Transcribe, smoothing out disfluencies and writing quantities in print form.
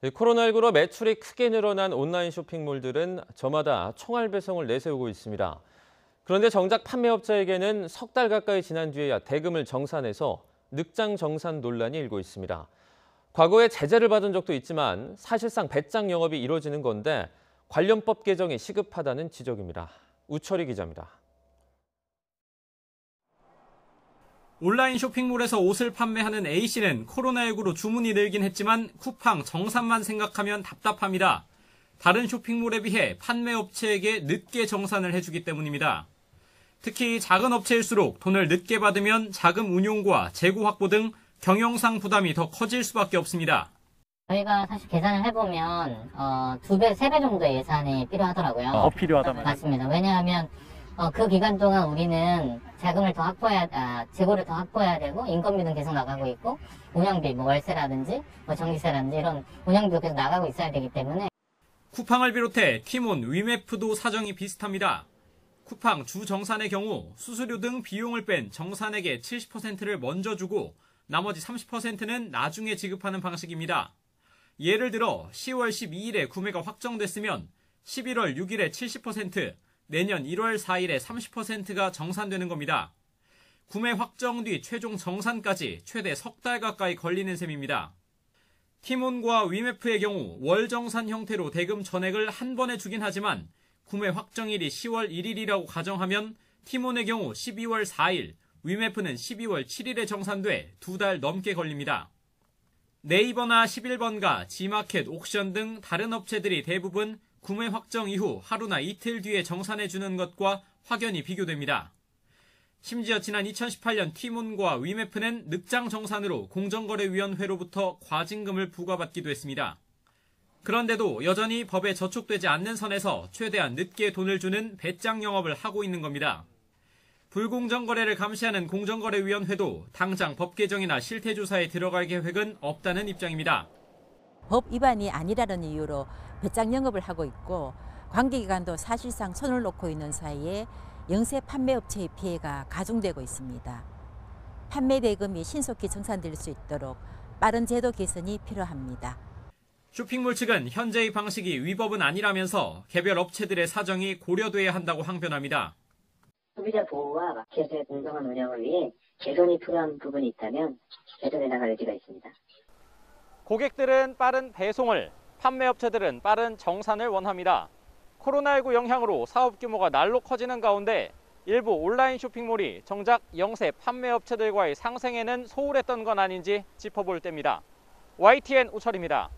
코로나19로 매출이 크게 늘어난 온라인 쇼핑몰들은 저마다 총알 배송을 내세우고 있습니다. 그런데 정작 판매업자에게는 석 달 가까이 지난 뒤에야 대금을 정산해서 늑장 정산 논란이 일고 있습니다. 과거에 제재를 받은 적도 있지만 사실상 배짱 영업이 이루어지는 건데 관련법 개정이 시급하다는 지적입니다. 우철희 기자입니다. 온라인 쇼핑몰에서 옷을 판매하는 A씨는 코로나19로 주문이 늘긴 했지만 쿠팡 정산만 생각하면 답답합니다. 다른 쇼핑몰에 비해 판매업체에게 늦게 정산을 해주기 때문입니다. 특히 작은 업체일수록 돈을 늦게 받으면 자금 운용과 재고 확보 등 경영상 부담이 더 커질 수밖에 없습니다. 저희가 사실 계산을 해보면 2배, 3배 정도의 예산이 필요하더라고요. 더 필요하다면? 맞습니다. 왜냐하면 그 기간 동안 우리는 자금을 더 재고를 더 확보해야 되고 인건비는 계속 나가고 있고 운영비, 월세라든지 전기세라든지 이런 운영비도 계속 나가고 있어야 되기 때문에. 쿠팡을 비롯해 티몬, 위메프도 사정이 비슷합니다. 쿠팡 주 정산의 경우 수수료 등 비용을 뺀 정산액의 70%를 먼저 주고 나머지 30%는 나중에 지급하는 방식입니다. 예를 들어 10월 12일에 구매가 확정됐으면 11월 6일에 70%, 내년 1월 4일에 30%가 정산되는 겁니다. 구매 확정 뒤 최종 정산까지 최대 석 달 가까이 걸리는 셈입니다. 티몬과 위메프의 경우 월 정산 형태로 대금 전액을 한 번에 주긴 하지만 구매 확정일이 10월 1일이라고 가정하면 티몬의 경우 12월 4일, 위메프는 12월 7일에 정산돼 2달 넘게 걸립니다. 네이버나 11번가, 지마켓, 옥션 등 다른 업체들이 대부분 구매 확정 이후 하루나 이틀 뒤에 정산해주는 것과 확연히 비교됩니다. 심지어 지난 2018년 티몬과 위메프는 늑장 정산으로 공정거래위원회로부터 과징금을 부과받기도 했습니다. 그런데도 여전히 법에 저촉되지 않는 선에서 최대한 늦게 돈을 주는 배짱 영업을 하고 있는 겁니다. 불공정 거래를 감시하는 공정거래위원회도 당장 법 개정이나 실태조사에 들어갈 계획은 없다는 입장입니다. 법 위반이 아니라는 이유로 배짱 영업을 하고 있고 관계기관도 사실상 손을 놓고 있는 사이에 영세 판매업체의 피해가 가중되고 있습니다. 판매 대금이 신속히 정산될 수 있도록 빠른 제도 개선이 필요합니다. 쇼핑몰 측은 현재의 방식이 위법은 아니라면서 개별 업체들의 사정이 고려돼야 한다고 항변합니다. 소비자 보호와 마켓의 공정한 운영을 위해 개선이 필요한 부분이 있다면 개선해 나갈 의지가 있습니다. 고객들은 빠른 배송을, 판매업체들은 빠른 정산을 원합니다. 코로나19 영향으로 사업 규모가 날로 커지는 가운데 일부 온라인 쇼핑몰이 정작 영세 판매업체들과의 상생에는 소홀했던 건 아닌지 짚어볼 때입니다. YTN 우철입니다.